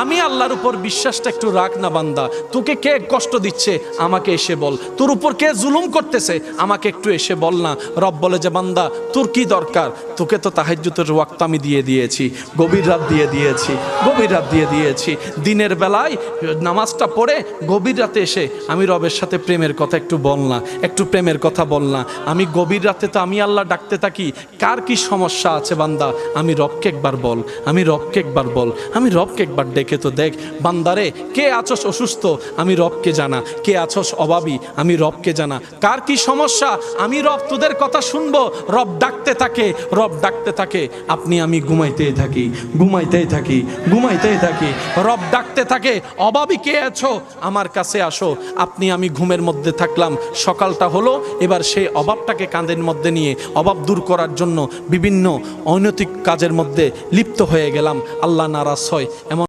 আমি আল্লাহর উপর বিশ্বাসটা একটু রাখ না বান্দা। তোকে কে কষ্ট দিচ্ছে আমাকে এসে বল, তোর উপর কে জুলুম করতেছে আমাকে একটু এসে বল না। রব বলে যে বান্দা তোর কি দরকার, তোকে তো তাহাজ্জুদের ওয়াক্ত আমি দিয়ে দিয়েছি, গভীর রাত দিয়ে দিয়েছি, গভীর রাত দিয়ে দিয়েছি। দিনের বেলায় নামাজটা পড়ে গভীর রাতে এসে আমি রবের সাথে প্রেমের কথা একটু বল না, একটু প্রেমের কথা বল না। আমি গভীর রাতে তো আমি আল্লাহ ডাকতে থাকি, কার কি সমস্যা আছে বান্দা আমি রবকে একবার বল, আমি রবকে একবার বল, আমি রবকে একবার ডেকে তো দেখ। বান্দারে কে আছস অসুস্থ আমি রবকে জানা, কে আছস অভাবী আমি রবকে জানা, কার কি সমস্যা আমি রব তোদের কথা শুনবো। রব ডাকতে থাকে, রব ডাকতে থাকে, আপনি আমি ঘুমাইতেই থাকি, ঘুমাইতেই থাকি, ঘুমাইতেই থাকি। রব ডাকতে থাকে অভাবী কে আছো আমার কাছে আসো। আপনি আমি ঘুমের মধ্যে থাকলাম, সকালটা হলো, এবার সেই অভাবটাকে কাঁধের মধ্যে নিয়ে অভাব দূর করার জন্য বিভিন্ন অনৈতিক কাজের মধ্যে লিপ্ত হয়ে গেলাম, আল্লাহ নারাজ হয়। এমন